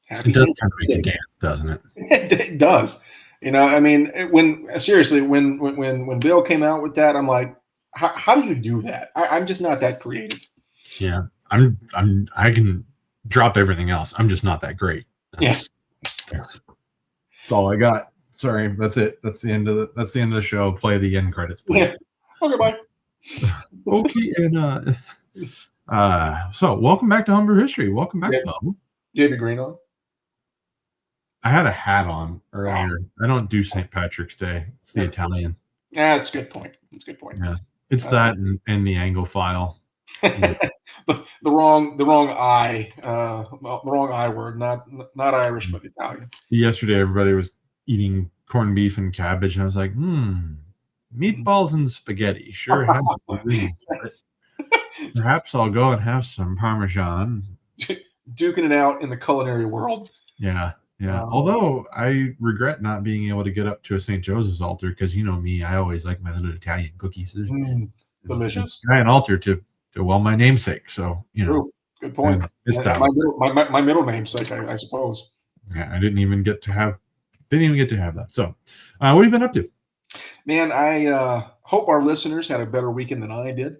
Happy It does St. kind of make you Day. dance, doesn't it? It does. I mean, when Bill came out with that, I'm like, how do you do that? I'm just not that creative. Yeah, I can drop everything else. I'm just not that great. That's all I got. Sorry, that's it. That's the end of the show. Play the end credits, please. Yeah. Okay, bye. Okay, and so welcome back to Humber History. Welcome back, Bo. Do you have your green on? I had a hat on earlier. I don't do St. Patrick's Day. It's the Italian. Yeah, that's a good point. That's a good point. Yeah, it's that and the Anglophile. the wrong I, the wrong I word, not Irish, but Italian. Yesterday, everybody was eating corned beef and cabbage, and I was like, meatballs and spaghetti sure has a ring to it. Perhaps I'll go and have some Parmesan. Duking it out in the culinary world. Yeah. Although I regret not being able to get up to a St. Joseph's altar because you know me, I always like my little Italian cookies. Delicious. I an altar to my namesake. So True. Good point. It's my middle namesake, I suppose. Yeah, I didn't even get to have that. So, what have you been up to? Man, I hope our listeners had a better weekend than I did.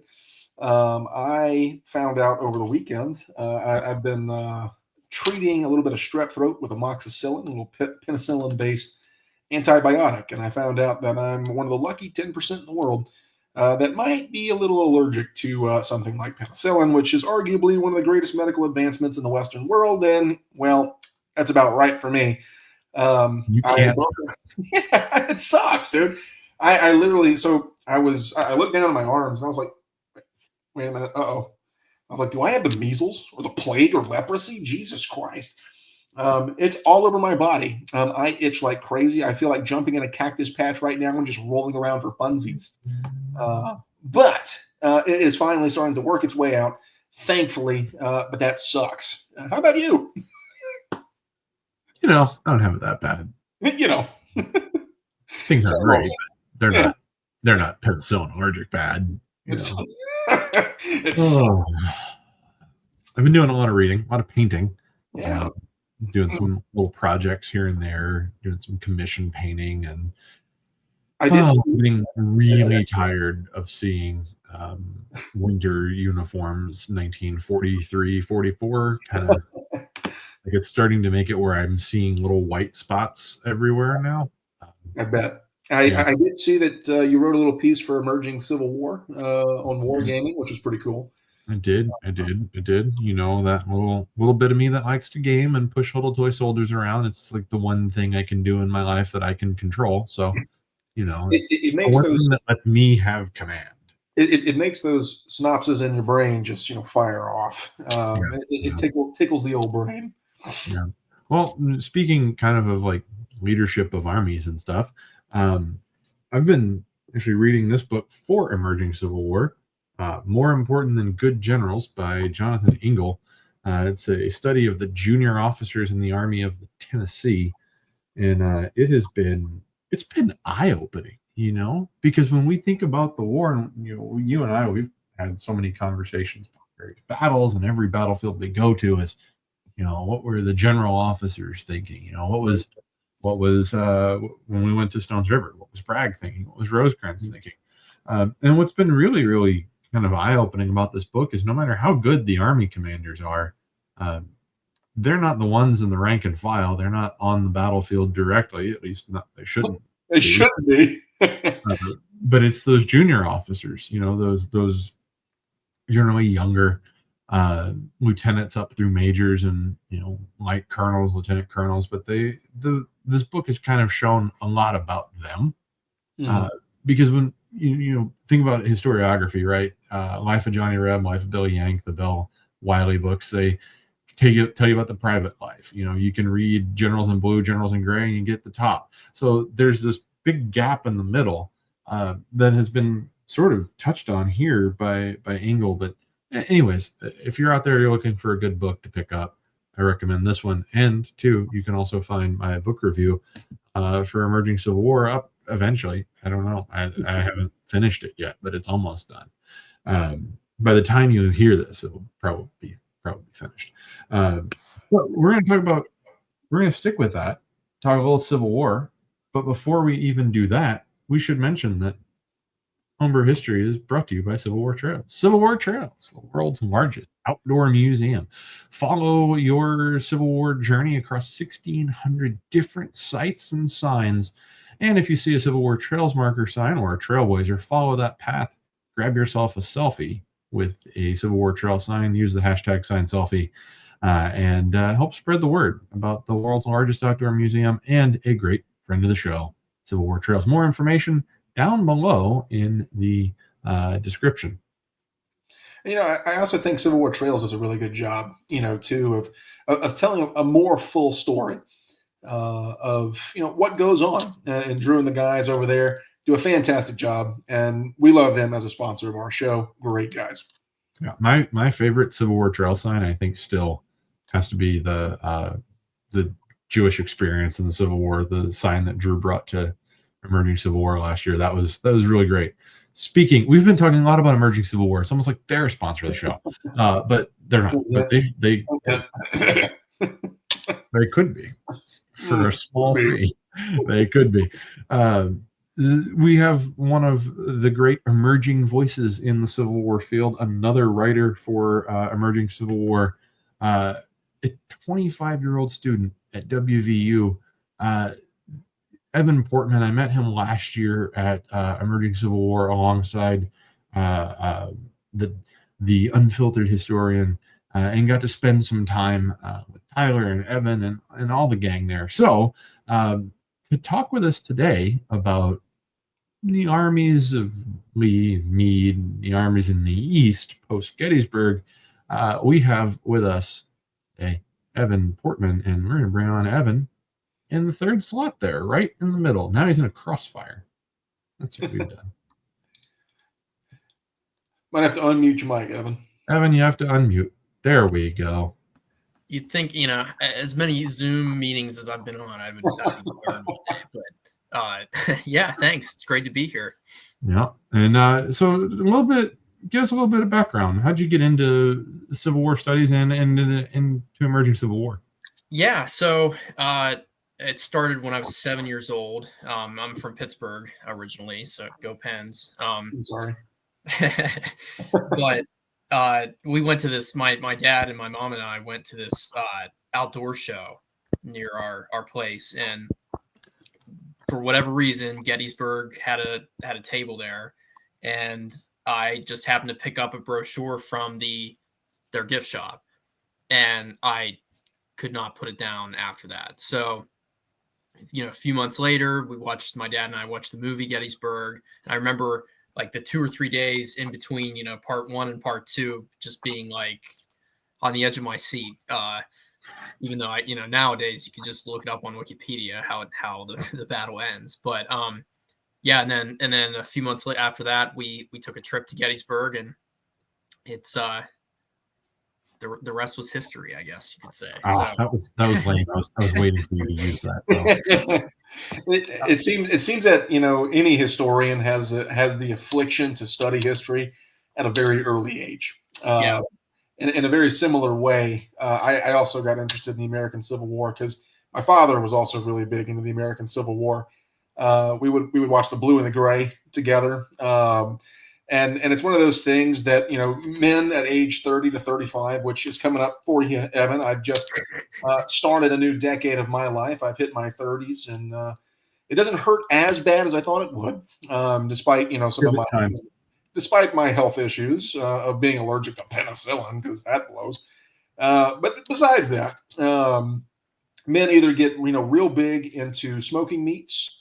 I found out over the weekend I've been treating a little bit of strep throat with amoxicillin, a little penicillin-based antibiotic, and I found out that I'm one of the lucky 10% in the world that might be a little allergic to something like penicillin, which is arguably one of the greatest medical advancements in the Western world, and, well, that's about right for me. You can't. Yeah, it sucks, dude. I literally, I looked down at my arms, and I was like, wait a minute, uh-oh. I was like, do I have the measles or the plague or leprosy? Jesus Christ. It's all over my body. I itch like crazy. I feel like jumping in a cactus patch right now and just rolling around for funsies. But it is finally starting to work its way out, thankfully, but that sucks. How about you? I don't have it that bad. Things aren't great. They're not penicillin allergic bad. I've been doing a lot of reading, a lot of painting. Yeah. Doing some little projects here and there, doing some commission painting, and getting really tired of seeing winter uniforms 1943, 44 kind of like it's starting to make it where I'm seeing little white spots everywhere now. I bet. I did see that you wrote a little piece for Emerging Civil War on wargaming, which was pretty cool. I did. That little bit of me that likes to game and push little toy soldiers around. It's like the one thing I can do in my life that I can control. So, it makes one thing that lets me have command. It makes those synapses in your brain just fire off. It tickles the old brain. Yeah. Well, speaking kind of like leadership of armies and stuff, I've been actually reading this book for Emerging Civil War. More Important Than Good Generals by Jonathan Ingle. It's a study of the junior officers in the Army of the Tennessee, and it's been eye-opening, because when we think about the war, and you and I, we've had so many conversations about various battles, and every battlefield we go to is, what were the general officers thinking? What was when we went to Stones River? What was Bragg thinking? What was Rosecrans thinking? And what's been really, really kind of eye-opening about this book is no matter how good the Army commanders are, they're not the ones in the rank and file. They're not on the battlefield directly. At least they shouldn't. They shouldn't be. But it's those junior officers, those generally younger lieutenants up through majors and light colonels, lieutenant colonels. But this book has kind of shown a lot about them, because when you think about historiography, right? Life of Johnny Reb, Life of Billy Yank, the Bill Wiley books, they tell you about the private life. You can read Generals in Blue, Generals in Gray, and you get the top. So there's this big gap in the middle that has been sort of touched on here by Ingle. But anyways, if you're out there, you're looking for a good book to pick up, I recommend this one. And two, you can also find my book review for Emerging Civil War up eventually. I don't know. I haven't finished it yet, but it's almost done. By the time you hear this, it'll probably be finished. But we're going to talk about we're going to stick with that, talk a little Civil War. But before we even do that, we should mention that Homebrew History is brought to you by Civil War Trails. Civil War Trails, the world's largest outdoor museum. Follow your Civil War journey across 1,600 different sites and signs. And if you see a Civil War Trails marker sign or a trailblazer, follow that path. Grab yourself a selfie with a Civil War Trail sign. Use the hashtag #SignSelfie and help spread the word about the world's largest outdoor museum and a great friend of the show, Civil War Trails. More information down below in the description. I also think Civil War Trails does a really good job, too, of telling a more full story of what goes on. And Drew and the guys over there do a fantastic job, and we love them as a sponsor of our show. Great guys. Yeah, my favorite Civil War Trail sign, I think, still has to be the Jewish experience in the Civil War, the sign that Drew brought to Emerging Civil War last year. That was really great. Speaking, we've been talking a lot about Emerging Civil War. It's almost like they're a sponsor of the show, but they're not. But they could be for a small fee. They could be. We have one of the great emerging voices in the Civil War field, another writer for Emerging Civil War, a 25-year-old student at WVU. Evan Portman, I met him last year at Emerging Civil War alongside the Unfiltered Historian, and got to spend some time with Tyler and Evan and all the gang there. So to talk with us today about the armies of Lee and Meade, the armies in the East post Gettysburg, we have with us Evan Portman, and we're going to bring on Evan in the third slot there, right in the middle. Now he's in a crossfire. That's what we've done. Might have to unmute your mic, Evan. Evan, you have to unmute. There we go. You'd think, as many Zoom meetings as I've been on, I would learn all day. But yeah, thanks. It's great to be here. Yeah. And so give us a little bit of background. How'd you get into Civil War studies and into Emerging Civil War? Yeah. So it started when I was 7 years old. I'm from Pittsburgh originally, so go Pens. I'm sorry. But we went to this, my dad and my mom and I went to this outdoor show near our place, and for whatever reason, Gettysburg had a table there, and I just happened to pick up a brochure from their gift shop, and I could not put it down after that. So a few months later, my dad and I watched the movie Gettysburg. And I remember like the 2 or 3 days in between, part 1 and part 2, just being like on the edge of my seat. Even though nowadays you can just look it up on Wikipedia how the battle ends. But yeah, and then a few months after that, we took a trip to Gettysburg, and it's the rest was history, I guess you could say. Oh, so. that was lame. I was waiting for you to use that. It seems that any historian has the affliction to study history at a very early age. Yeah. In a very similar way, I also got interested in the American Civil War because my father was also really big into the American Civil War. We would watch the Blue and the Gray together. And it's one of those things that, men at age 30 to 35, which is coming up for you, Evan. I've just started a new decade of my life. I've hit my 30s, and it doesn't hurt as bad as I thought it would, despite, despite my health issues of being allergic to penicillin, because that blows. But besides that, men either get, real big into smoking meats,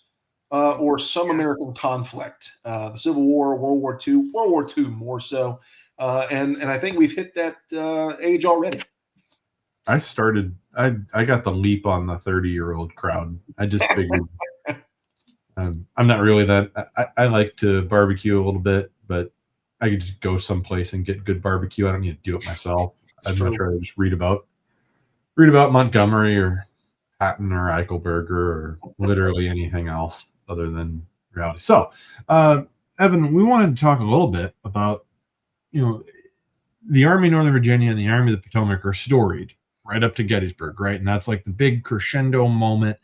or some American conflict, the Civil War, World War II more so. And I think we've hit that age already. I got the leap on the 30-year-old crowd. I just figured I'm not really that. I like to barbecue a little bit, but I could just go someplace and get good barbecue. I don't need to do it myself. I'd much rather just read about Montgomery or Patton or Eichelberger or literally anything else other than reality. So, Evan, we wanted to talk a little bit about, the Army of Northern Virginia and the Army of the Potomac are storied, right up to Gettysburg, right? And that's like the big crescendo moment.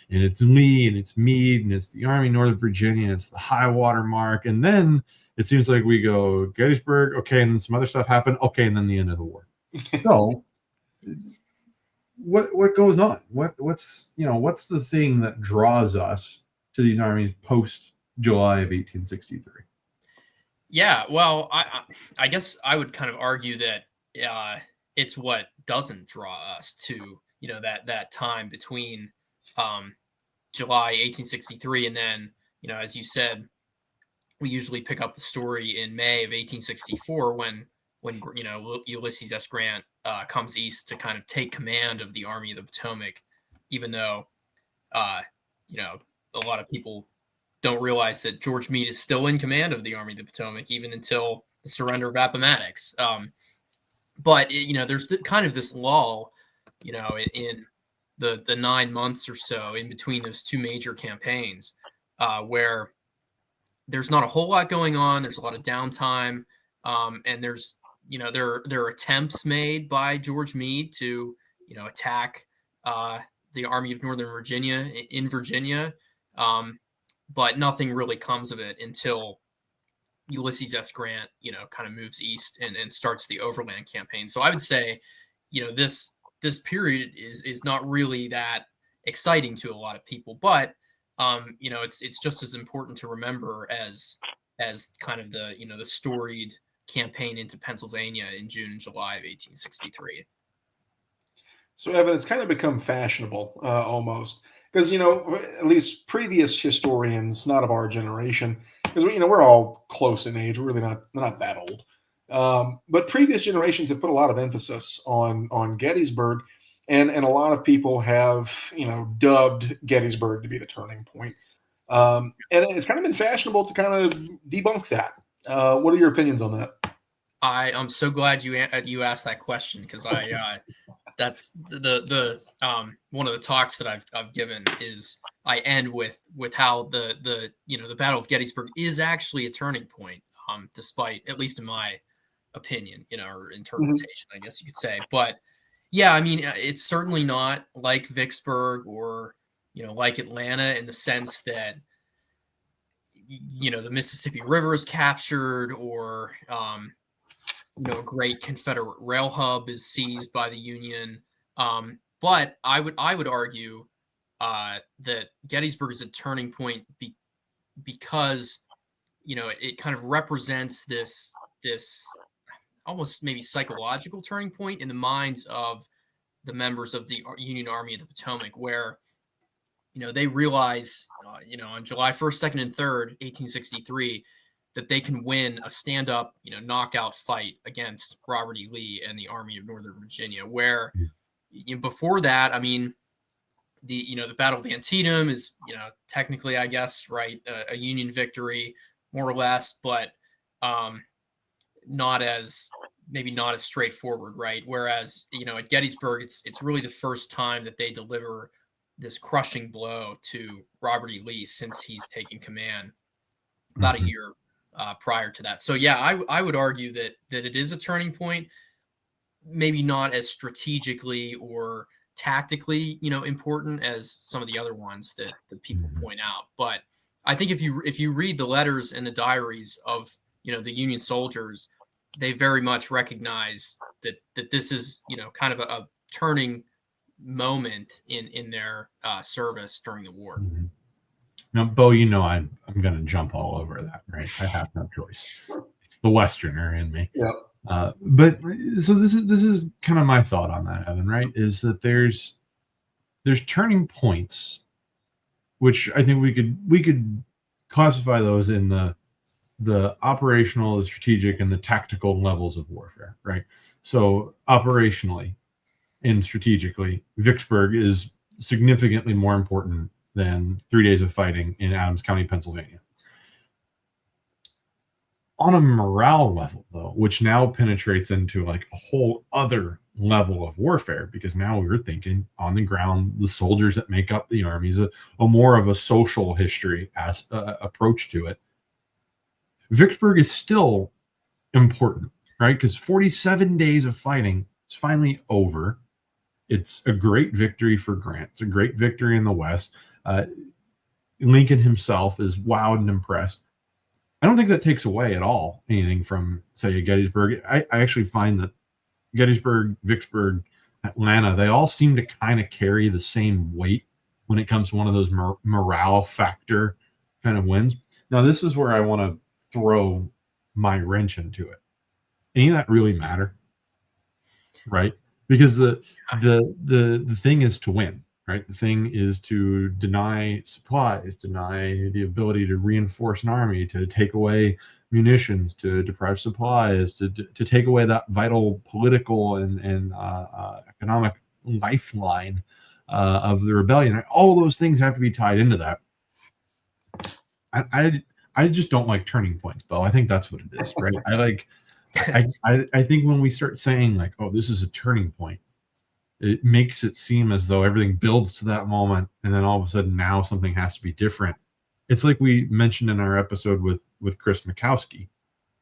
And it's Lee and it's Meade and it's the Army of Northern Virginia and it's the high water mark. And then it seems like we go Gettysburg, okay, and then some other stuff happened, okay, and then the end of the war. So what goes on? What's the thing that draws us to these armies post July of 1863? Yeah, well, I guess I would kind of argue that it's what doesn't draw us to that time between July 1863 and then as you said, we usually pick up the story in May of 1864 when Ulysses S. Grant comes east to kind of take command of the Army of the Potomac, even though a lot of people don't realize that George Meade is still in command of the Army of the Potomac even until the surrender of Appomattox. But there's kind of this lull, in the 9 months or so in between those two major campaigns, where there's not a whole lot going on. There's a lot of downtime, and there's there are attempts made by George Meade to attack the Army of Northern Virginia in Virginia. But nothing really comes of it until Ulysses S. Grant, kind of moves east and starts the overland campaign. So I would say, this period is not really that exciting to a lot of people, but it's just as important to remember as kind of the the storied campaign into Pennsylvania in June and July of 1863. So, Evan, it's kind of become fashionable almost because at least previous historians, not of our generation, because we're all close in age. We're really not that old. But previous generations have put a lot of emphasis on Gettysburg, and a lot of people have dubbed Gettysburg to be the turning point. And it's kind of been fashionable to kind of debunk that. What are your opinions on that? I'm so glad you asked that question because that's the one of the talks that I've given is I end with how the Battle of Gettysburg is actually a turning point, despite, at least in my opinion, or interpretation, I guess you could say. But yeah, I mean, it's certainly not like Vicksburg or like Atlanta in the sense that the Mississippi River is captured or a great Confederate rail hub is seized by the Union. But I would argue that Gettysburg is a turning point because it kind of represents this almost maybe psychological turning point in the minds of the members of the Union Army of the Potomac, where they realize on July 1st, 2nd, and 3rd, 1863, that they can win a stand-up, knockout fight against Robert E. Lee and the Army of Northern Virginia. Where before that, I mean, the Battle of Antietam is technically, I guess, right, a Union victory, more or less, but not as straightforward, right? Whereas at Gettysburg, it's really the first time that they deliver this crushing blow to Robert E. Lee since he's taken command about a year prior to that. So yeah, I would argue that it is a turning point, maybe not as strategically or tactically important as some of the other ones that people point out. But I think if you read the letters and the diaries of the Union soldiers, they very much recognize that this is kind of a turning moment in their service during the war. Now, Bo, I'm going to jump all over that, right? I have no choice. It's the Westerner in me. Yeah. But so this is kind of my thought on that, Evan. Right? Is that there's turning points, which I think we could classify those in the operational, the strategic, and the tactical levels of warfare, right? So operationally and strategically, Vicksburg is significantly more important than 3 days of fighting in Adams County, Pennsylvania. On a morale level, though, which now penetrates into like a whole other level of warfare, because now we're thinking on the ground, the soldiers that make up the armies, a more of a social history as approach to it. Vicksburg is still important, right? Because 47 days of fighting is finally over. It's a great victory for Grant. It's a great victory in the West. Lincoln himself is wowed and impressed. I don't think that takes away at all anything from, say, Gettysburg. I actually find that Gettysburg, Vicksburg, Atlanta, they all seem to kind of carry the same weight when it comes to one of those morale factor kind of wins. Now, this is where I want to throw my wrench into it. Any of that really matter? Right? Because the thing is to win, right? The thing is to deny supplies, deny the ability to reinforce an army, to take away munitions, to deprive supplies, to take away that vital political and economic lifeline of the rebellion. All those things have to be tied into that. I just don't like turning points, Bo. I think that's what it is, right? I think when we start saying like, oh, this is a turning point, it makes it seem as though everything builds to that moment, and then all of a sudden now something has to be different. It's like we mentioned in our episode with Chris Mikowski,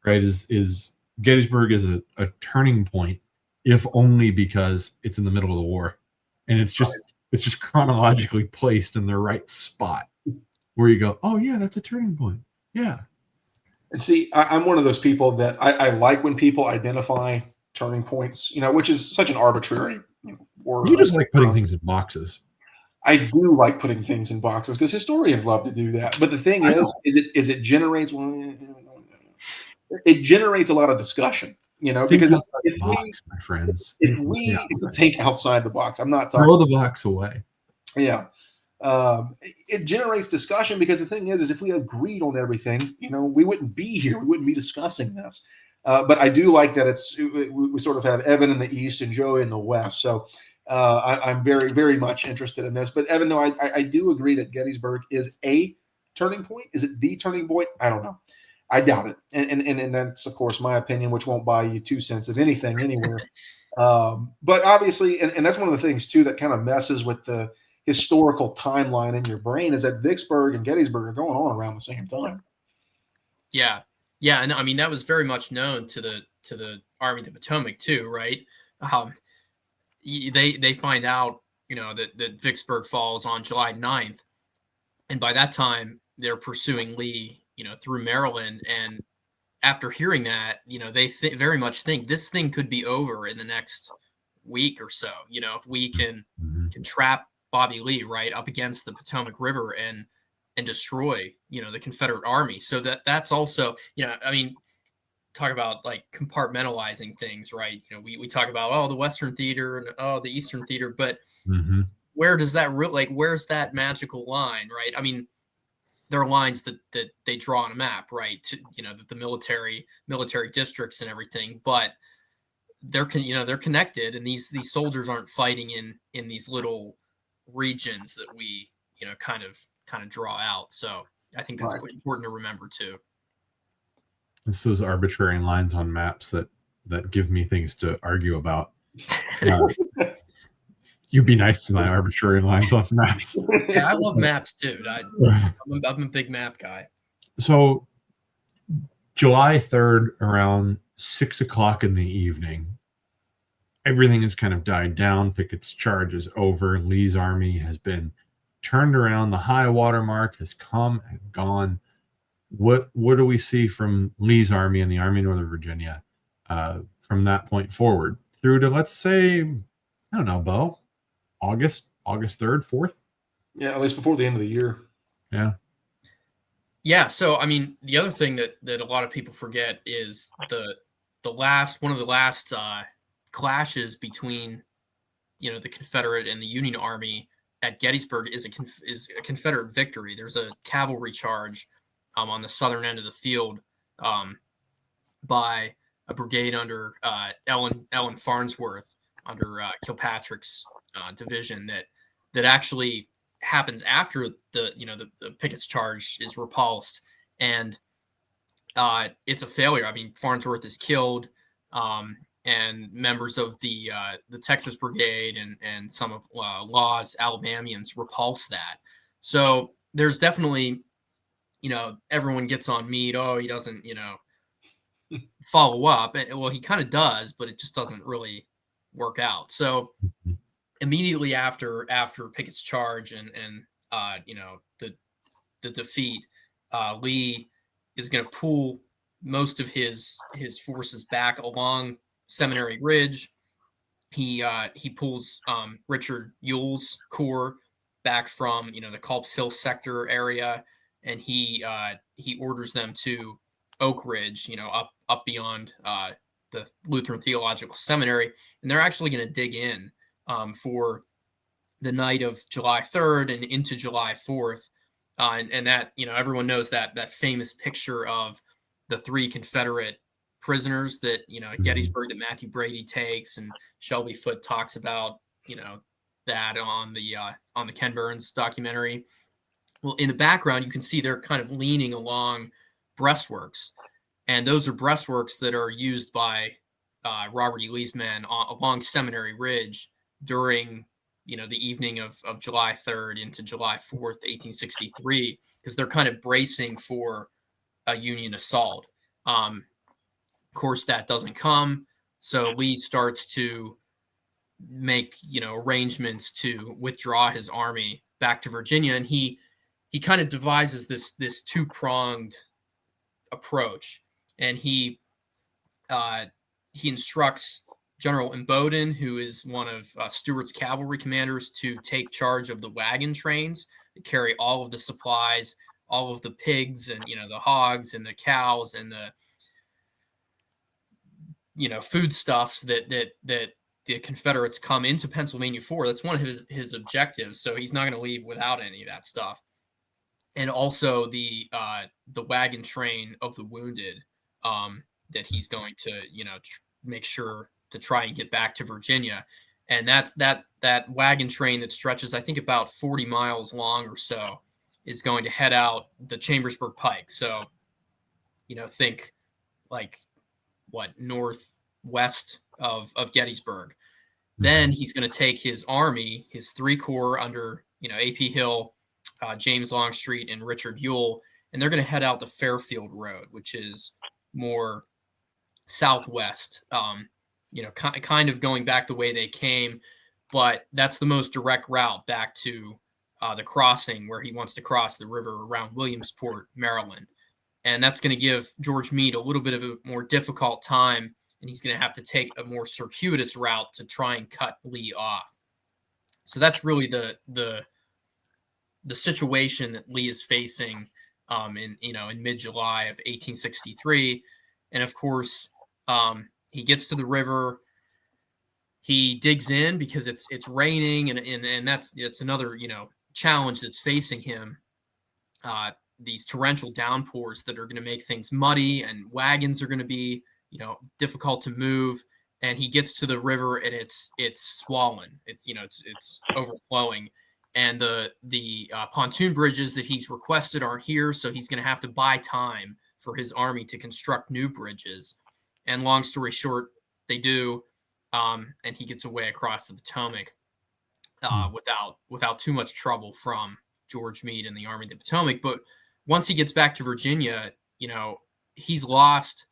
right? Is Gettysburg is a turning point, if only because it's in the middle of the war, and it's just chronologically placed in the right spot where you go, oh yeah, that's a turning point. Yeah. And see, I'm one of those people that I like when people identify turning points, which is such an arbitrary word. You just like putting things in boxes. I do like putting things in boxes because historians love to do that. But the thing it generates a lot of discussion, think because outside the box, my friends. If we think outside the box, I'm not talking. Throw the box away. Yeah. It generates discussion because the thing is if we agreed on everything, we wouldn't be here. We wouldn't be discussing this. But I do like that we sort of have Evan in the East and Joey in the West. So I'm very, very much interested in this. But Evan, no, I do agree that Gettysburg is a turning point. Is it the turning point? I don't know. I doubt it. And that's, of course, my opinion, which won't buy you 2 cents of anything anywhere. But obviously, and that's one of the things, too, that kind of messes with the historical timeline in your brain is that Vicksburg and Gettysburg are going on around the same time. Yeah. Yeah. And I mean, that was very much known to the Army of the Potomac too, right? They find out, that Vicksburg falls on July 9th. And by that time they're pursuing Lee, through Maryland. And after hearing that, they very much think this thing could be over in the next week or so. If we can trap Bobby Lee right up against the Potomac River and destroy, the Confederate army. So that's also, I mean, talk about like compartmentalizing things, right? We talk about, the Western theater and the Eastern theater, but where does that where's that magical line, right? I mean, there are lines that they draw on a map, right? The military districts and everything, but they're connected, and these soldiers aren't fighting in these little regions that we kind of draw out. So I think that's quite important to remember too. It's those arbitrary lines on maps that give me things to argue about. You'd be nice to my arbitrary lines on maps. Yeah, I love maps too. I'm a big map guy. So July 3rd around 6:00 in the evening, everything has kind of died down. Pickett's charge is over. Lee's army has been turned around. The high water mark has come and gone. What do we see from Lee's army and the Army of Northern Virginia from that point forward through to, let's say, I don't know, Bo, August 3rd, 4th? Yeah, at least before the end of the year. Yeah. Yeah. So, I mean, the other thing that a lot of people forget is one of the last clashes between, the Confederate and the Union Army at Gettysburg is a Confederate victory. There's a cavalry charge on the southern end of the field by a brigade under Ellen Farnsworth under Kilpatrick's division that actually happens after the Pickett's charge is repulsed, and it's a failure. I mean, Farnsworth is killed, and members of the Texas Brigade and some of Law's Alabamians repulse that. So there's definitely, everyone gets on Meade. Oh, he doesn't, follow up. Well, he kind of does, but it just doesn't really work out. So immediately after Pickett's charge and the defeat, Lee is going to pull most of his forces back along Seminary Ridge. He pulls Richard Ewell's corps back from the Culp's Hill sector area, and he orders them to Oak Ridge, up beyond the Lutheran Theological Seminary, and they're actually going to dig in for the night of July 3rd and into July 4th. And that, everyone knows that famous picture of the 3 Confederate prisoners that, at Gettysburg, that Matthew Brady takes, and Shelby Foote talks about, that on the Ken Burns documentary. Well, in the background, you can see they're kind of leaning along breastworks, and those are breastworks that are used by Robert E. Lee's men along Seminary Ridge during the evening of July 3rd into July 4th, 1863, because they're kind of bracing for a Union assault. Of course, that doesn't come, so Lee starts to make arrangements to withdraw his army back to Virginia, and he kind of devises this two-pronged approach, and he instructs General Imboden, who is one of Stuart's cavalry commanders, to take charge of the wagon trains that carry all of the supplies, all of the pigs and the hogs and the cows and the foodstuffs that the Confederates come into Pennsylvania for. That's one of his objectives. So he's not going to leave without any of that stuff. And also the wagon train of the wounded that he's going to make sure to try and get back to Virginia. And that's that wagon train that stretches, I think, about 40 miles long or so, is going to head out the Chambersburg Pike. So, think like northwest of Gettysburg. Then he's going to take his army, his 3 corps under, A.P. Hill, James Longstreet, and Richard Ewell, and they're going to head out the Fairfield Road, which is more southwest, kind of going back the way they came, but that's the most direct route back to the crossing where he wants to cross the river around Williamsport, Maryland. And that's going to give George Meade a little bit of a more difficult time, and he's going to have to take a more circuitous route to try and cut Lee off. So that's really the situation that Lee is facing in mid-July of 1863. And of course, he gets to the river. He digs in because it's raining, and that's another challenge that's facing him. These torrential downpours that are going to make things muddy, and wagons are going to be difficult to move. And he gets to the river, and it's swollen. It's overflowing, and the pontoon bridges that he's requested aren't here, so he's going to have to buy time for his army to construct new bridges. And long story short, they do, and he gets away across the Potomac without too much trouble from George Meade and the Army of the Potomac. But once he gets back to Virginia, he's lost,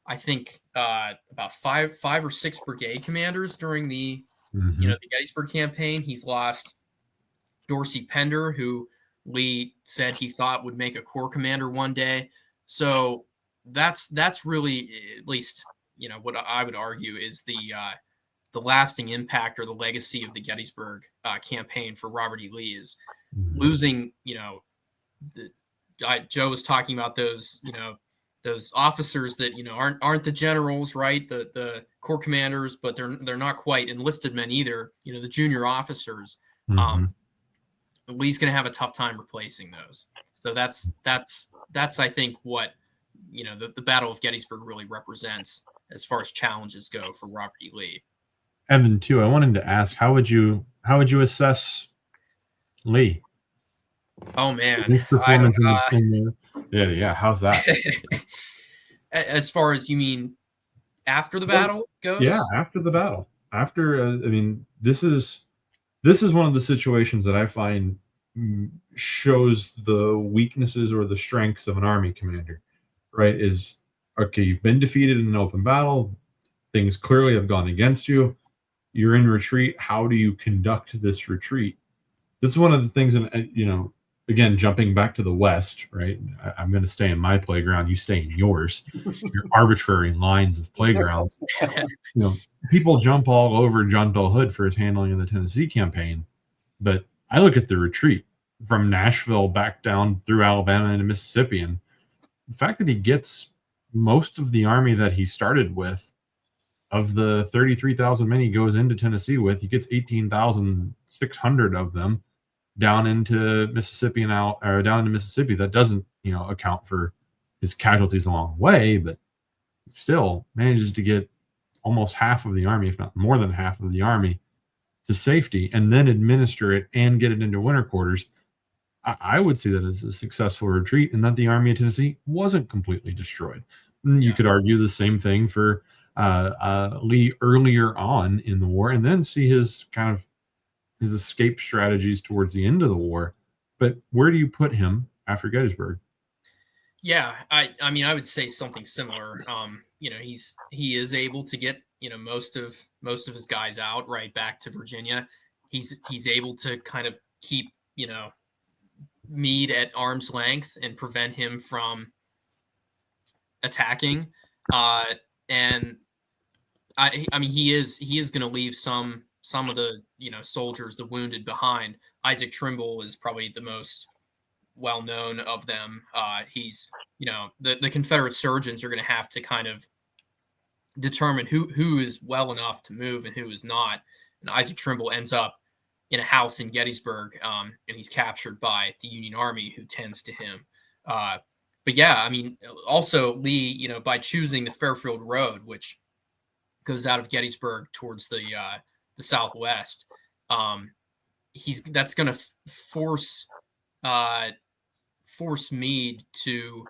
I think, about five or six brigade commanders during the the Gettysburg campaign. He's lost Dorsey Pender, who Lee said he thought would make a corps commander one day. So that's really, at least what I would argue, is the lasting impact or the legacy of the Gettysburg campaign for Robert E. Lee is losing. Joe was talking about those those officers that aren't the generals, right? The corps commanders, but they're not quite enlisted men either. The junior officers. Lee's going to have a tough time replacing those. So that's I think what the Battle of Gettysburg really represents as far as challenges go for Robert E. Lee. Evan, too, I wanted to ask, how would you assess Lee? Oh man, his performance yeah. How's that? As far as, you mean after the battle goes? Yeah, after the battle. After this is one of the situations that I find shows the weaknesses or the strengths of an army commander. Right? Is okay. You've been defeated in an open battle. Things clearly have gone against you. you're in retreat. How do you conduct this retreat? That's one of the things, and again, jumping back to the West, right? I'm going to stay in my playground. You stay in yours. Your arbitrary lines of playgrounds. People jump all over John Bell Hood for his handling of the Tennessee campaign, but I look at the retreat from Nashville back down through Alabama into Mississippi, and the fact that he gets most of the army that he started with, of the 33,000 men he goes into Tennessee with, he gets 18,600 of them down into Mississippi and out, or down into Mississippi. That doesn't, account for his casualties along the way, but still manages to get almost half of the army, if not more than half of the army, to safety, and then administer it and get it into winter quarters. I would see that as a successful retreat, and that the Army of Tennessee wasn't completely destroyed. You could argue the same thing for Lee earlier on in the war, and then see his escape strategies towards the end of the war. But where do you put him after Gettysburg? Yeah, I mean, I would say something similar. He is able to get most of his guys out right back to Virginia. He's able to kind of keep Meade at arm's length and prevent him from attacking. And I mean, he is going to leave some of the soldiers, the wounded, behind. Isaac Trimble is probably the most well known of them. He's the Confederate surgeons are going to have to kind of determine who is well enough to move and who is not. And Isaac Trimble ends up in a house in Gettysburg, and he's captured by the Union Army, who tends to him. But yeah, I mean, also Lee, by choosing the Fairfield Road, which goes out of Gettysburg towards the southwest, that's going to force Meade to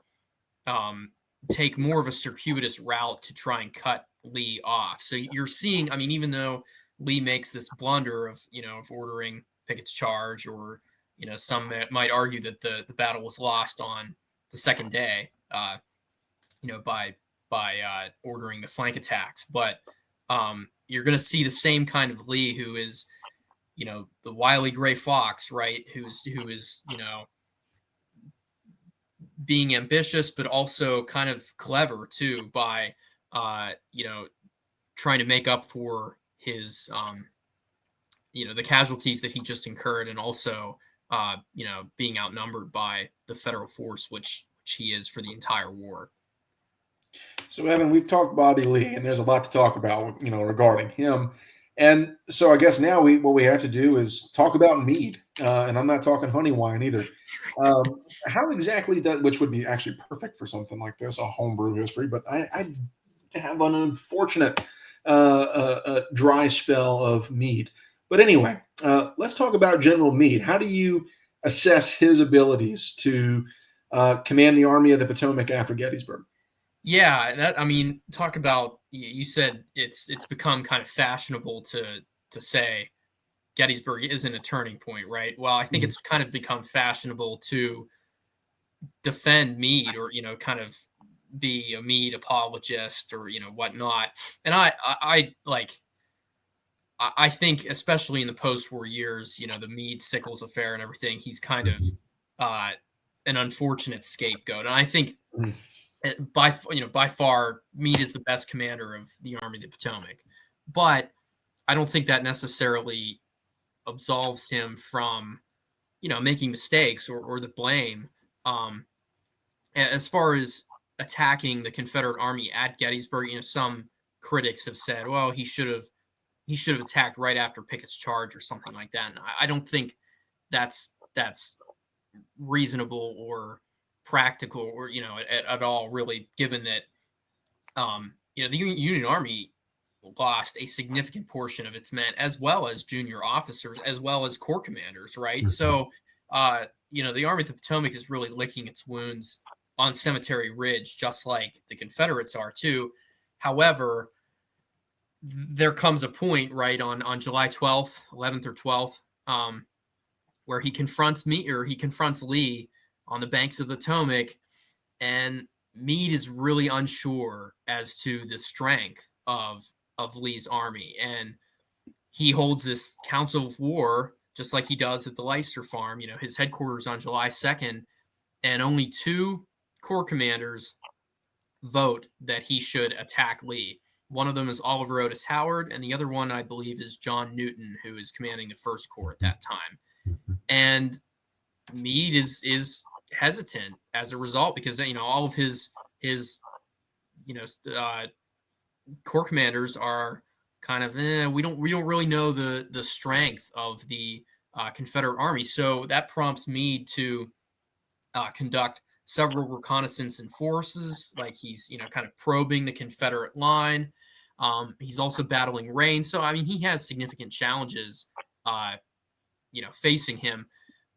take more of a circuitous route to try and cut Lee off. So you're seeing, I mean, even though Lee makes this blunder of ordering Pickett's charge, or some might argue that the battle was lost on the second day, by ordering the flank attacks. But you're going to see the same kind of Lee, who is the wily gray fox, right? Who is being ambitious, but also kind of clever too, by trying to make up for his the casualties that he just incurred, and also being outnumbered by the federal force, which he is for the entire war. So Evan, we've talked Bobby Lee, and there's a lot to talk about regarding him. And so I guess now what we have to do is talk about Meade, and I'm not talking honey wine either. How exactly which would be actually perfect for something like this, a homebrew history, but I have an unfortunate dry spell of Meade. But anyway, let's talk about General Meade. How do you assess his abilities to command the Army of the Potomac after Gettysburg? Yeah, talk about, you said it's become kind of fashionable to say Gettysburg isn't a turning point, right? Well, I think it's kind of become fashionable to defend Meade, or kind of be a Meade apologist, or whatnot. And I think, especially in the post-war years, the Meade-Sickles affair and everything, he's kind of an unfortunate scapegoat. And I think by far, Meade is the best commander of the Army of the Potomac. But I don't think that necessarily absolves him from, making mistakes or the blame. As far as attacking the Confederate Army at Gettysburg, some critics have said, well, he should have attacked right after Pickett's charge or something like that. And I don't think that's reasonable or practical, or at all, really, given that the Union Army lost a significant portion of its men, as well as junior officers, as well as corps commanders, right? So the Army of the Potomac is really licking its wounds on Cemetery Ridge, just like the Confederates are too. However, there comes a point, right, on July 12th, 11th or 12th, where he confronts Lee on the banks of the Potomac, and Meade is really unsure as to the strength of Lee's army. And he holds this council of war, just like he does at the Leicester farm, his headquarters on July 2nd, and only 2 corps commanders vote that he should attack Lee. One of them is Oliver Otis Howard, and the other one, I believe, is John Newton, who is commanding the First Corps at that time. And Meade is hesitant as a result because all of his corps commanders are kind of we don't really know the strength of the Confederate Army, so that prompts Meade to conduct several reconnaissance and forces, like he's kind of probing the Confederate line. He's also battling rain, so I mean he has significant challenges facing him.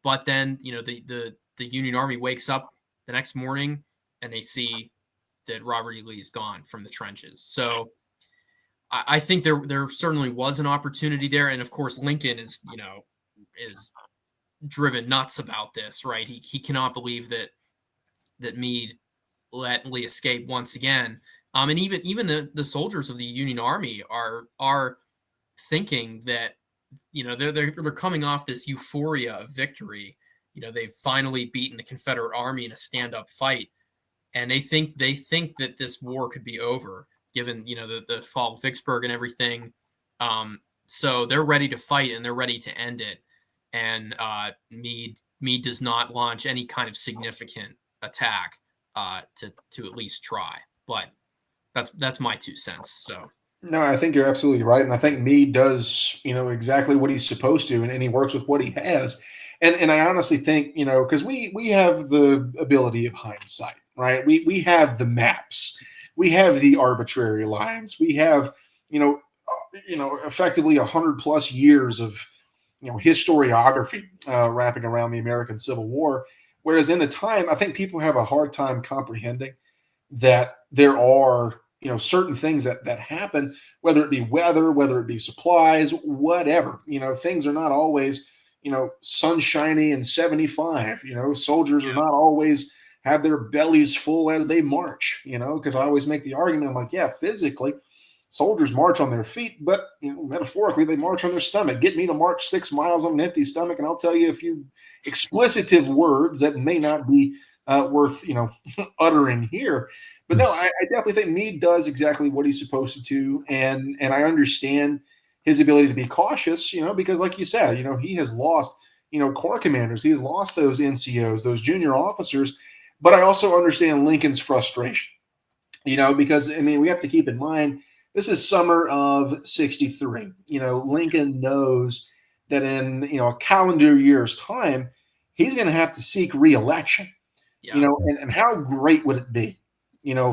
But then the Union Army wakes up the next morning and they see that Robert E. Lee is gone from the trenches. So I think there certainly was an opportunity there, and of course Lincoln is driven nuts about this, right? He cannot believe that Meade let Lee escape once again. And even the soldiers of the Union Army are thinking that they're coming off this euphoria of victory. They've finally beaten the Confederate Army in a stand-up fight, and they think that this war could be over, given the fall of Vicksburg and everything. So they're ready to fight and they're ready to end it. And Meade does not launch any kind of significant attack to at least try. But that's my 2 cents. So no, I think you're absolutely right, and I think Meade does exactly what he's supposed to, and he works with what he has. And I honestly think because we have the ability of hindsight, right? We have the maps, we have the arbitrary lines, we have effectively 100+ years of historiography wrapping around the American Civil War. Whereas in the time, I think people have a hard time comprehending that there are certain things that happen, whether it be weather, whether it be supplies, whatever. Things are not always sunshiny and 75. Soldiers are not always have their bellies full as they march. Because I always make the argument, I'm like, yeah, physically soldiers march on their feet, but metaphorically they march on their stomach. Get me to march 6 miles on an empty stomach, and I'll tell you a few explicitive words that may not be worth uttering here. But no, I definitely think Meade does exactly what he's supposed to, and I understand his ability to be cautious, because like you said, he has lost corps commanders, he has lost those NCOs, those junior officers. But I also understand Lincoln's frustration, because we have to keep in mind, this is summer of 63. Lincoln knows that in a calendar year's time, he's going to have to seek re-election. Yeah. And how great would it be,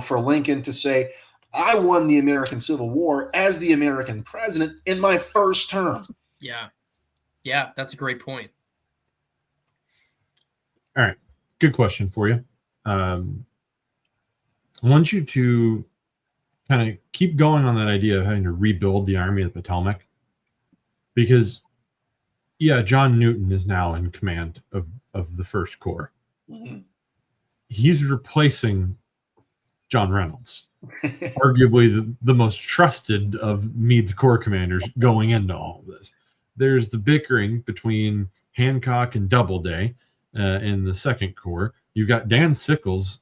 for Lincoln to say, I won the American Civil War as the American president in my first term. Yeah, that's a great point. All right, good question for you. I want you to kind of keep going on that idea of having to rebuild the Army of the Potomac, because John Newton is now in command of the First Corps. Mm-hmm. He's replacing John Reynolds, arguably the most trusted of Meade's corps commanders going into all of this. There's the bickering between Hancock and Doubleday in the Second Corps. You've got Dan Sickles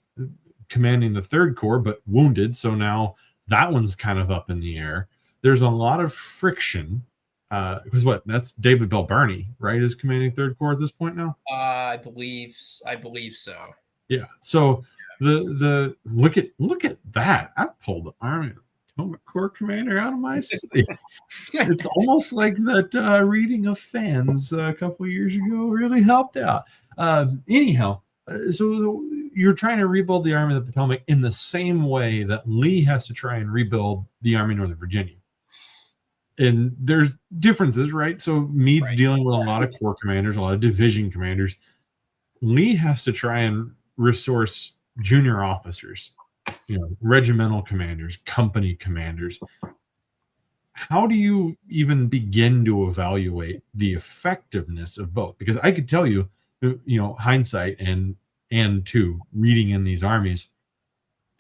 commanding the Third Corps, but wounded, so now that one's kind of up in the air. There's a lot of friction. Because that's David Bell Birney, right? Is commanding Third Corps at this point now? I believe so. Yeah. So the look at that. I pulled the Army of the Potomac Corps commander out of my sleeve. It's almost like that reading of Fans a couple of years ago really helped out. Anyhow, so you're trying to rebuild the Army of the Potomac in the same way that Lee has to try and rebuild the Army of Northern Virginia. And there's differences, right? So Meade's dealing with a lot of corps commanders, a lot of division commanders. Lee has to try and resource junior officers, regimental commanders, company commanders. How do you even begin to evaluate the effectiveness of both? Because I could tell you, hindsight and to reading in these armies,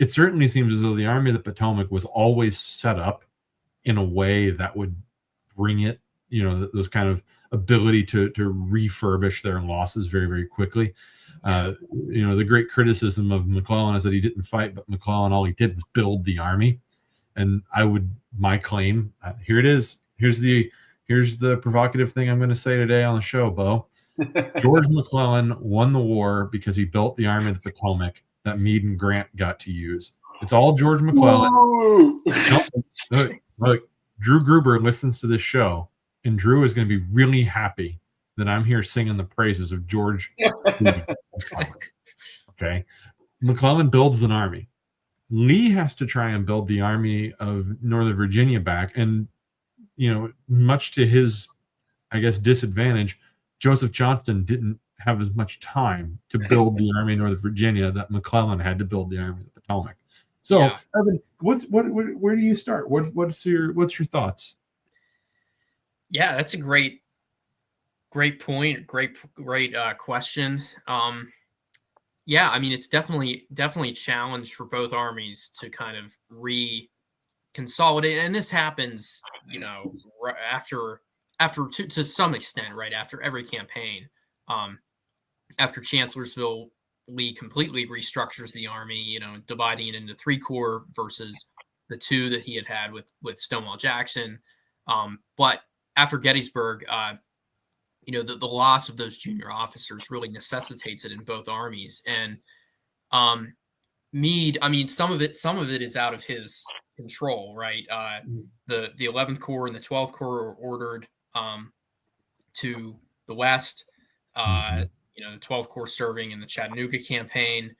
it certainly seems as though the Army of the Potomac was always set up in a way that would bring it those kind of ability to refurbish their losses very, very quickly. The great criticism of McClellan is that he didn't fight, but McClellan, all he did was build the army. And my claim, here it is. Here's the provocative thing I'm going to say today on the show, Bo. George McClellan won the war because he built the Army of the Potomac that Meade and Grant got to use. It's all George McClellan. Look, Drew Gruber listens to this show, and Drew is going to be really happy that I'm here singing the praises of George. Okay. McClellan builds an army. Lee has to try and build the Army of Northern Virginia back. And, much to his, I guess, disadvantage, Joseph Johnston didn't have as much time to build the Army of Northern Virginia that McClellan had to build the Army of the Potomac. So, Evan, where do you start? What's your thoughts? Yeah, that's a great point. Great question. Yeah, I mean, it's definitely a challenge for both armies to kind of reconsolidate, and this happens, after to some extent, right after every campaign. After Chancellorsville, Lee completely restructures the army, dividing it into 3 corps versus the 2 that he had with Stonewall Jackson. But after Gettysburg, the loss of those junior officers really necessitates it in both armies. And Meade, I mean, some of it is out of his control, right? The 11th Corps and the 12th Corps were ordered to the west. The 12th Corps serving in the Chattanooga campaign.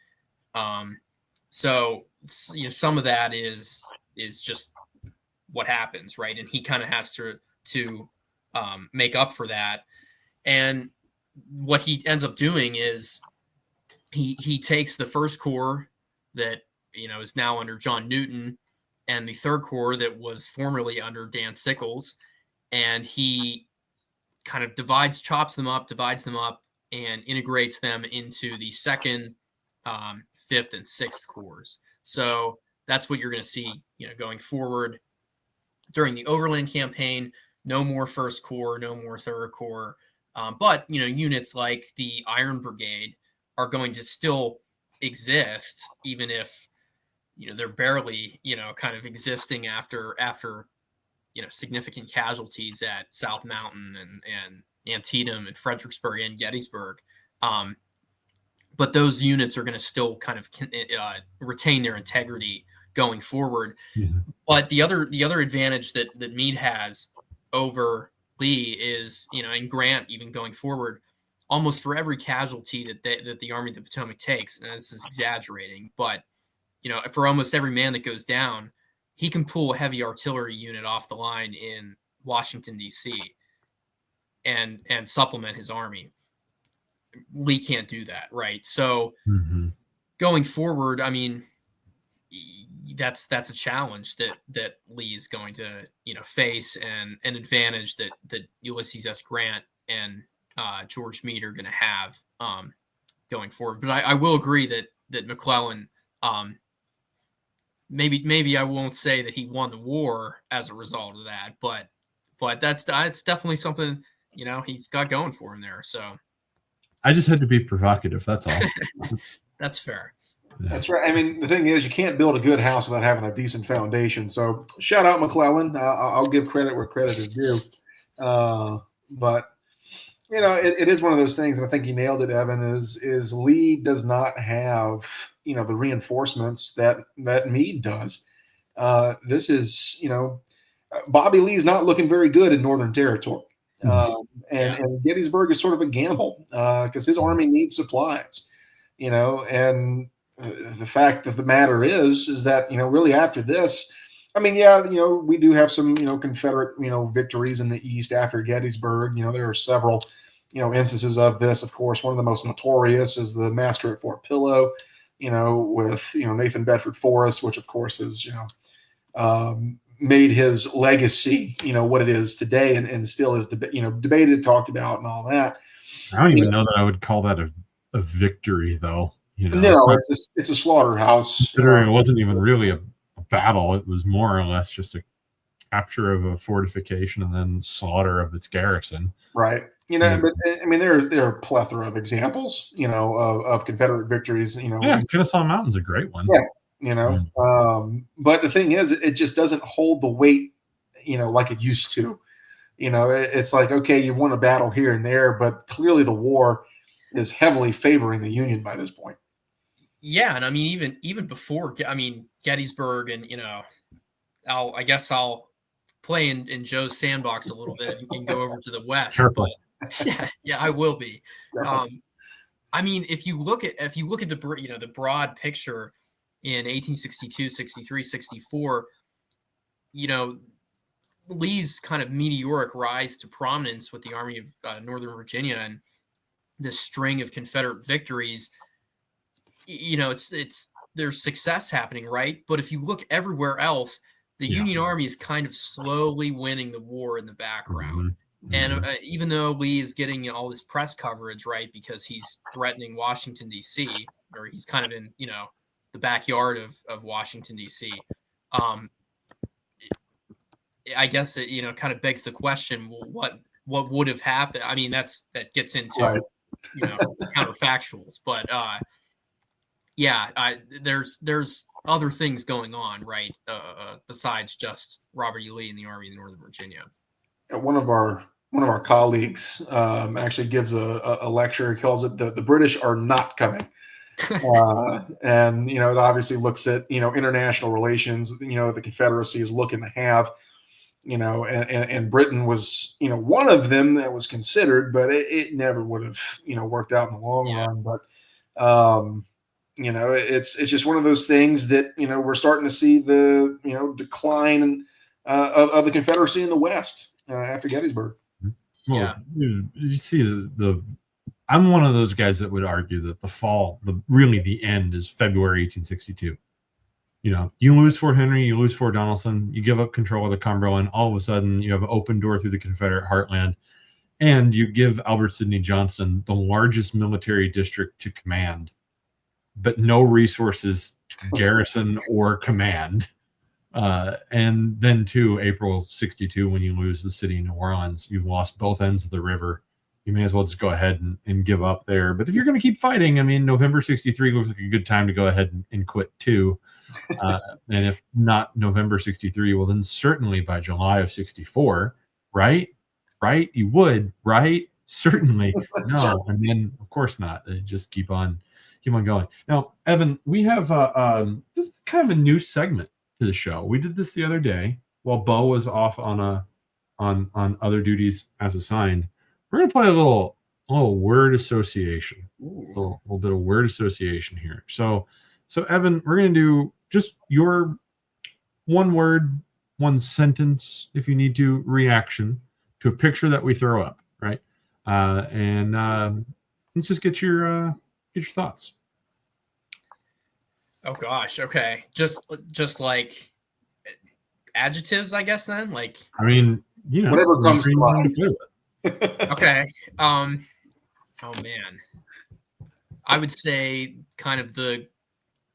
So some of that is just what happens, right? And he kind of has to make up for that. And what he ends up doing is he takes the 1st Corps that is now under John Newton, and the 3rd Corps that was formerly under Dan Sickles, and he kind of divides them up, and integrates them into the 2nd, 5th, and 6th Corps. So that's what you're going to see, going forward during the Overland campaign. No more 1st Corps, no more 3rd Corps. But, units like the Iron Brigade are going to still exist, even if, they're barely, kind of existing after significant casualties at South Mountain and Antietam and Fredericksburg and Gettysburg. But those units are going to still kind of retain their integrity going forward. Mm-hmm. But the other advantage that Meade has over Lee is, and Grant even going forward, almost for every casualty that the Army of the Potomac takes, and this is exaggerating, but, for almost every man that goes down, he can pull a heavy artillery unit off the line in Washington, D.C. and supplement his army. Lee can't do that, right? So going forward, I mean, that's a challenge that Lee is going to face, and an advantage that Ulysses S. Grant and George Meade are going to have going forward. But I will agree that McClellan, maybe I won't say that he won the war as a result of that, but that's definitely something he's got going for him there. So I just had to be provocative. That's all. That's fair. Yeah. That's right. I mean, the thing is, you can't build a good house without having a decent foundation. So shout out McClellan. I'll give credit where credit is due. But it is one of those things, and I think you nailed it, Evan, is Lee does not have, the reinforcements that Meade does. This is, Bobby Lee's not looking very good in Northern Territory. And Gettysburg is sort of a gamble because his army needs supplies, and the fact of the matter is that, really after this, I mean, we do have some, Confederate, victories in the East after Gettysburg. There are several, instances of this. Of course, one of the most notorious is the massacre at Fort Pillow, with, Nathan Bedford Forrest, which of course is, made his legacy, what it is today, and still is, debated, talked about, and all that. I don't even know that I would call that a victory, though. No, it's a slaughterhouse. Considering it wasn't even really a battle, it was more or less just a capture of a fortification and then slaughter of its garrison. Right. You know, but I mean, there are a plethora of examples, you know, of Confederate victories. You know, Yeah, Kennesaw Mountain's a great one. Yeah, you know, but the thing is, it just doesn't hold the weight, you know, like it used to. You know, it's like, okay, you've won a battle here and there, but clearly the war is heavily favoring the Union by this point. Yeah, and I mean, even before, I mean, Gettysburg, and I guess I'll play in Joe's sandbox a little bit and go over to the West. Careful. But yeah, I will be. I mean, if you look at the broad picture in 1862, 63, 64, Lee's kind of meteoric rise to prominence with the Army of Northern Virginia and this string of Confederate victories, it's there's success happening, right? But if you look everywhere else, the Union Army is kind of slowly winning the war in the background. And even though Lee is getting all this press coverage, right, because he's threatening Washington, D.C., or he's kind of in, the backyard of Washington, D.C., I guess it, kind of begs the question, well, what would have happened? I mean, that gets into, counterfactuals, but there's other things going on, right, besides just Robert E. Lee and the Army of Northern Virginia. One of our colleagues actually gives a lecture. He calls it the British are not coming. And, it obviously looks at, international relations, the Confederacy is looking to have, and Britain was, one of them that was considered, but it never would have, worked out in the long run. But, it's just one of those things that, we're starting to see the, decline of the Confederacy in the West after Gettysburg. Well, you see I'm one of those guys that would argue that the end is February 1862. You lose Fort Henry, you lose Fort Donelson, you give up control of the Cumberland. All of a sudden, you have an open door through the Confederate heartland, and you give Albert Sidney Johnston the largest military district to command, but no resources to garrison or command. And then to April 62, when you lose the city of New Orleans, you've lost both ends of the river. You may as well just go ahead and give up there. But if you're going to keep fighting, I mean, November 63 looks like a good time to go ahead and quit too. And if not November 63, well, then certainly by July of 64, right? You would, right? Certainly. No, I mean, of course not. Just keep on going. Now, Evan, we have this is kind of a new segment to the show. We did this the other day while Bo was off on other duties as assigned. We're gonna play a little word association. A little bit of word association here. So Evan, we're gonna do just your one word, one sentence, if you need to, reaction to a picture that we throw up, right? And let's just get your thoughts. Oh gosh, okay. Just like adjectives, I guess then? Like, I mean, whatever comes to mind. Okay. Oh man. I would say kind of the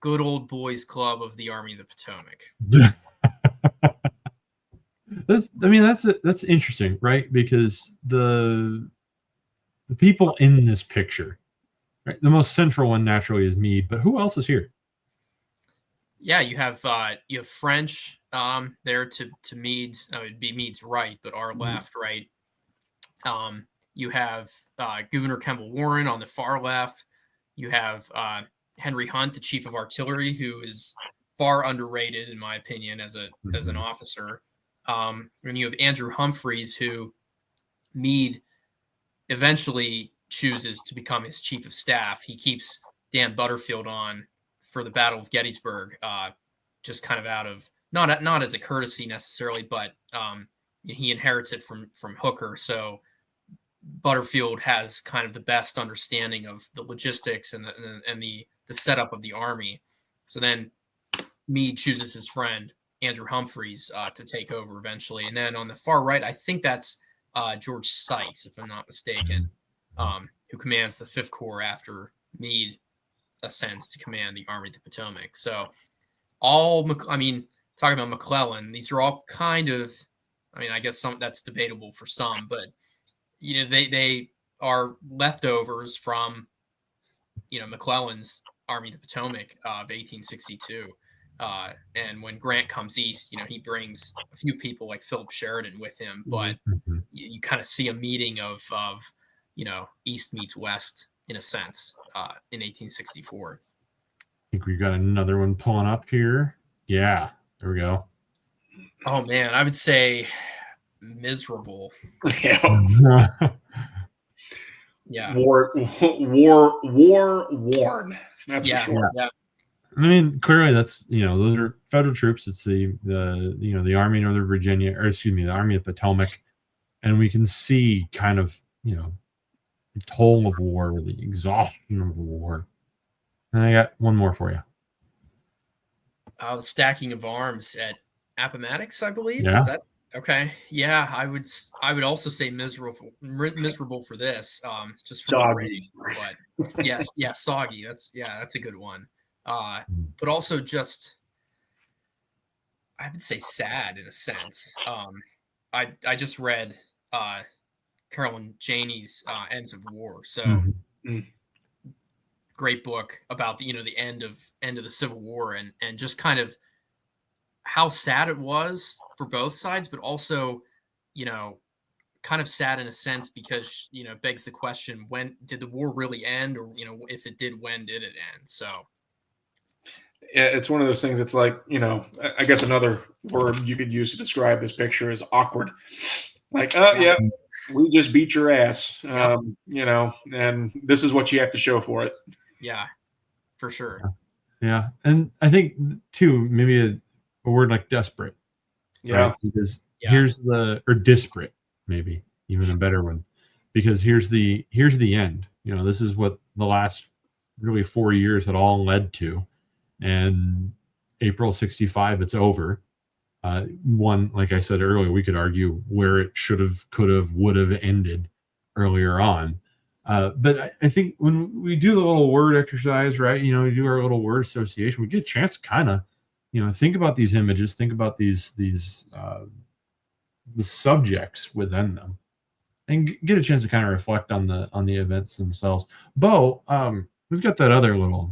good old boys club of the Army of the Potomac. That's interesting, right? Because the people in this picture, right? The most central one naturally is Meade, but who else is here? Yeah, you have French there to Meade's. It'd be Meade's right, but our left, right. You have Gouverneur Kemble Warren on the far left. You have Henry Hunt, the chief of artillery, who is far underrated in my opinion as an officer. And you have Andrew Humphreys, who Meade eventually chooses to become his chief of staff. He keeps Dan Butterfield on for the Battle of Gettysburg, just kind of out of not as a courtesy necessarily, but he inherits it from Hooker. So Butterfield has kind of the best understanding of the logistics and the setup of the army. So then Meade chooses his friend Andrew Humphreys to take over eventually, and then on the far right, I think that's George Sykes, if I'm not mistaken, who commands the 5th Corps after Meade ascends to command the Army of the Potomac. So talk talking about McClellan, these are all kind of, I mean, I guess some that's debatable for some, but they are leftovers from McClellan's Army of the Potomac of 1862. And when Grant comes east, he brings a few people like Philip Sheridan with him, but Mm-hmm. you kind of see a meeting of East meets West in a sense in 1864. I think we got another one pulling up here. Yeah, there we go. Oh man, I would say miserable. Yeah. Yeah. Worn. That's for sure. Yeah. I mean, clearly that's those are federal troops. It's the Army of Northern Virginia, or excuse me, the Army of Potomac, and we can see kind of the toll of war, the exhaustion of the war. And I got one more for you. The stacking of arms at Appomattox, I believe. Yeah. Is that okay? Yeah, I would also say miserable for this. Just from the rating, but yes, soggy. That's a good one. But also just, I would say sad in a sense. I just read Carolyn Janey's Ends of War, so Mm-hmm. great book about the end of the Civil War and just kind of how sad it was for both sides, but also kind of sad in a sense because it begs the question, when did the war really end, or if it did, when did it end? So it's one of those things. It's like, I guess another word you could use to describe this picture is awkward. Like, yeah, we just beat your ass, and this is what you have to show for it. Yeah, for sure. Yeah. And I think too, maybe a word like desperate. Yeah. Right? Because here's or disparate, maybe even a better one, because here's the end. This is what the last really 4 years had all led to. And April 65, it's over. One, like I said earlier, we could argue where it should have, could have, would have ended earlier on. But I think when we do the little word exercise, right, we do our little word association, we get a chance to kind of, think about these images, think about these the subjects within them, and get a chance to kind of reflect on the events themselves. Bo, we've got that other little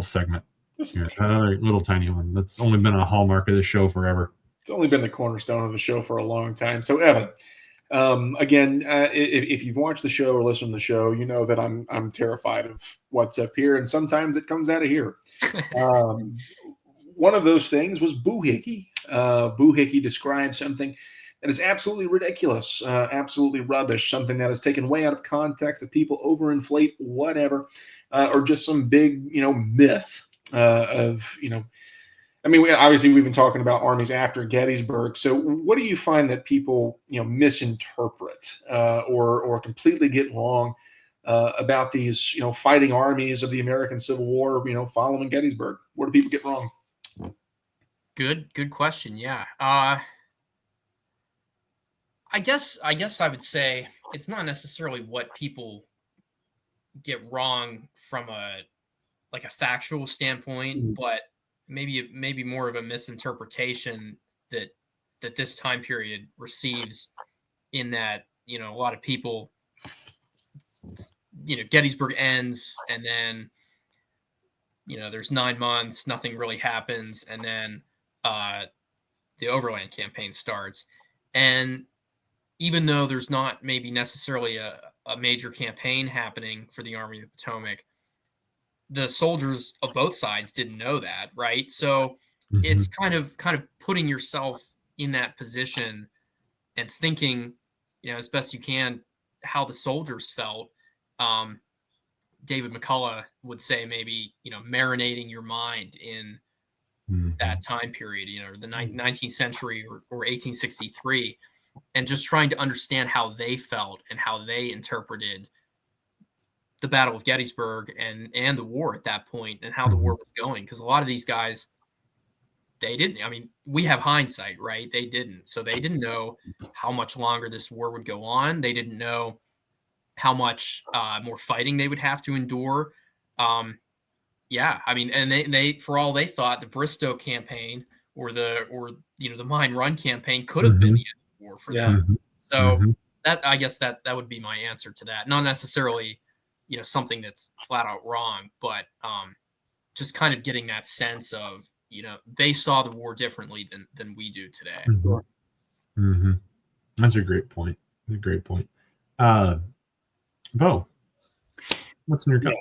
segment. Here, another little tiny one that's only been a hallmark of the show forever. It's only been the cornerstone of the show for a long time. So, Evan, again, if you've watched the show or listened to the show, you know that I'm terrified of what's up here, and sometimes it comes out of here. One of those things was boohickey. Boohickey describes something that is absolutely ridiculous, absolutely rubbish, something that is taken way out of context, that people overinflate, whatever, or just some big, myth. Obviously we've been talking about armies after Gettysburg. So what do you find that people, misinterpret or completely get wrong about these, fighting armies of the American Civil War, following Gettysburg? What do people get wrong? Good question. Yeah. I guess I would say it's not necessarily what people get wrong from a factual standpoint, but maybe more of a misinterpretation that this time period receives, in that a lot of people, Gettysburg ends, and then there's 9 months, nothing really happens, and then the Overland Campaign starts. And even though there's not maybe necessarily a major campaign happening for the Army of the Potomac, the soldiers of both sides didn't know that, right? So it's kind of putting yourself in that position and thinking, as best you can, how the soldiers felt. David McCullough would say maybe, marinating your mind in that time period, the 19th century or 1863, and just trying to understand how they felt and how they interpreted the Battle of Gettysburg and the war at that point, and how the war was going. Because a lot of these guys, they didn't. I mean, we have hindsight, right? They didn't. So they didn't know how much longer this war would go on. They didn't know how much more fighting they would have to endure. Yeah, I mean, and they for all they thought, the Bristow campaign or the Mine Run campaign could have been the end of the war for them. So that, I guess that would be my answer to that. Not necessarily, something that's flat out wrong, but just kind of getting that sense of, they saw the war differently than we do today. That's a great point. Bo, what's in your cup? Yeah.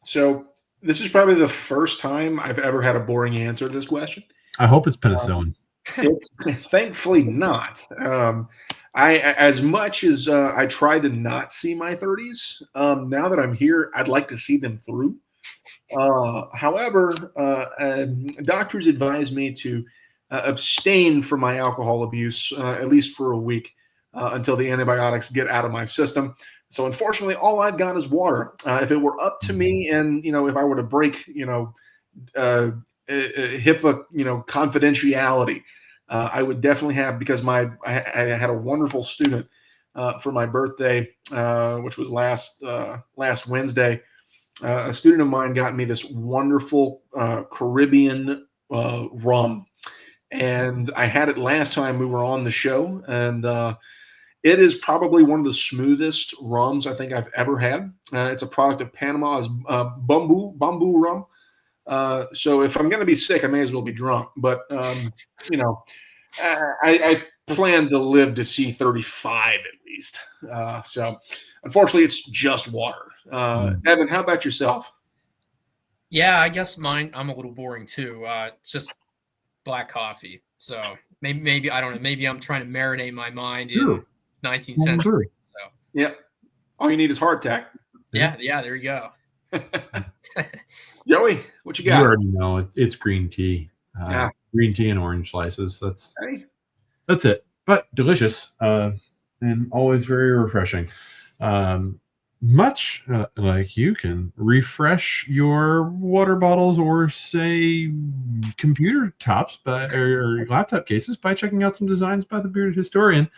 So this is probably the first time I've ever had a boring answer to this question. I hope it's penicillin. It's thankfully not. As much as I try to not see my 30s, now that I'm here, I'd like to see them through. However, doctors advise me to abstain from my alcohol abuse, at least for a week, until the antibiotics get out of my system. So unfortunately, all I've got is water. If it were up to me, and if I were to break, HIPAA, confidentiality, I would definitely have, because I had a wonderful student for my birthday, which was last Wednesday. A student of mine got me this wonderful Caribbean rum, and I had it last time we were on the show, and it is probably one of the smoothest rums I think I've ever had. It's a product of Panama. It's bamboo rum. So if I'm going to be sick, I may as well be drunk. But I plan to live to see 35 at least. So unfortunately, it's just water. Evan, how about yourself? Yeah, I guess mine, I'm a little boring too. It's just black coffee. So maybe I don't know. Maybe I'm trying to marinate my mind in 19th century. So yeah, all you need is hardtack. Yeah, there you go. Joey, what you got? You already know it's green tea. Green tea and orange slices. That's it. But delicious and always very refreshing. Much like you can refresh your water bottles or say computer tops or laptop cases by checking out some designs by the Bearded Historian.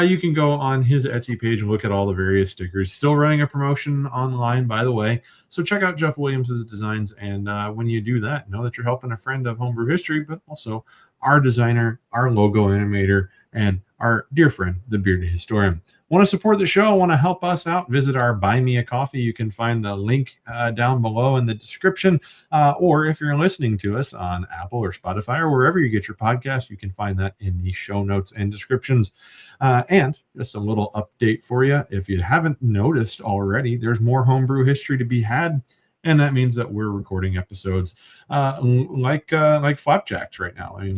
You can go on his Etsy page and look at all the various stickers. Still running a promotion online, by the way. So check out Jeff Williams' designs. And when you do that, know that you're helping a friend of homebrew history, but also our designer, our logo animator, and our dear friend, the Bearded Historian. Want to support the show? Want to help us out? Visit our Buy Me a Coffee. You can find the link down below in the description. Or if you're listening to us on Apple or Spotify or wherever you get your podcast, you can find that in the show notes and descriptions. And just a little update for you. If you haven't noticed already, there's more homebrew history to be had. And that means that we're recording episodes like flapjacks right now. I mean,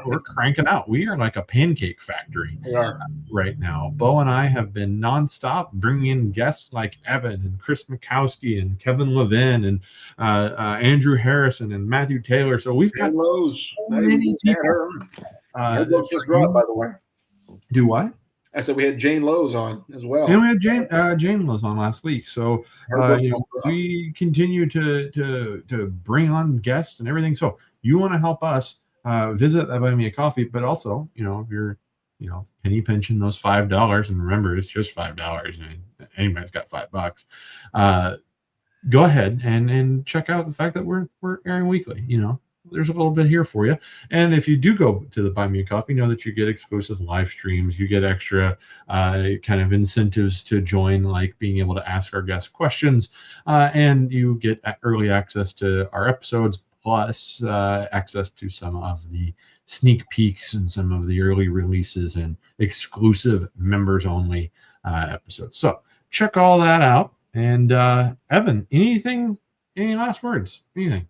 we're cranking out. We are like a pancake factory right now. Bo and I have been nonstop bringing in guests like Evan and Chris Mikowski and Kevin Levin and Andrew Harrison and Matthew Taylor. So we've got so many people. Just dropped, by the way. Do what? I said we had Jane Lowe's on as well. And we had Jane was on last week. So we continue to bring on guests and everything. So you want to help us visit that Buy Me a Coffee, but also, if you're penny pinching those $5, and remember it's just $5. Anybody's got $5. Go ahead and check out the fact that we're airing weekly. There's a little bit here for you. And if you do go to the Buy Me a Coffee, know that you get exclusive live streams. You get extra kind of incentives to join, like being able to ask our guests questions. And you get early access to our episodes, plus access to some of the sneak peeks and some of the early releases and exclusive members-only episodes. So check all that out. And Evan, any last words? Anything?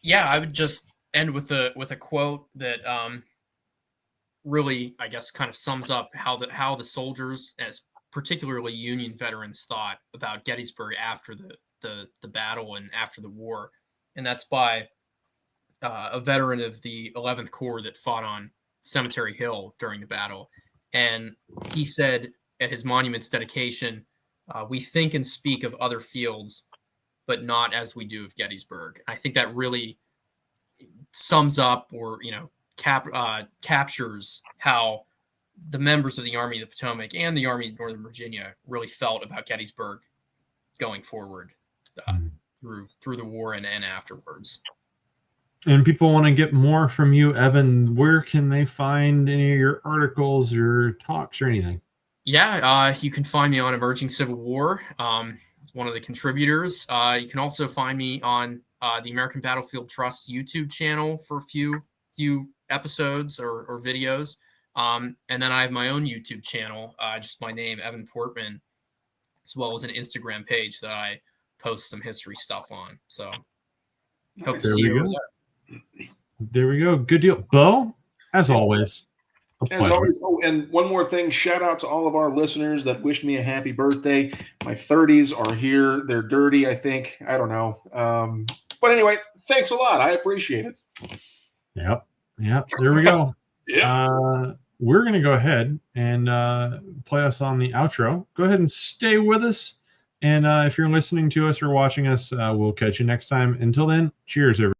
Yeah, I would just end with a quote that really, I guess, kind of sums up how the soldiers, as particularly Union veterans, thought about Gettysburg after the battle and after the war, and that's by a veteran of the 11th Corps that fought on Cemetery Hill during the battle, and he said at his monument's dedication, "We think and speak of other fields, but not as we do of Gettysburg." I think that really sums up, or captures how the members of the Army of the Potomac and the Army of Northern Virginia really felt about Gettysburg going forward through the war and afterwards. and people want to get more from you, Evan, where can they find any of your articles or talks or anything? Yeah, you can find me on Emerging Civil War. It's one of the contributors. You can also find me on the American Battlefield Trust YouTube channel for a few episodes or videos. And then I have my own YouTube channel, just my name, Evan Portman, as well as an Instagram page that I post some history stuff on. So hope to There see we you go. over there. There we go. Good deal. Bo, as always, a As pleasure. always, oh, and one more thing, shout out to all of our listeners that wished me a happy birthday. My 30s are here. They're dirty, I think. I don't know. But anyway, thanks a lot. I appreciate it. Yep. There we go. Yeah. We're going to go ahead and play us on the outro. Go ahead and stay with us. And if you're listening to us or watching us, we'll catch you next time. Until then, cheers, everybody.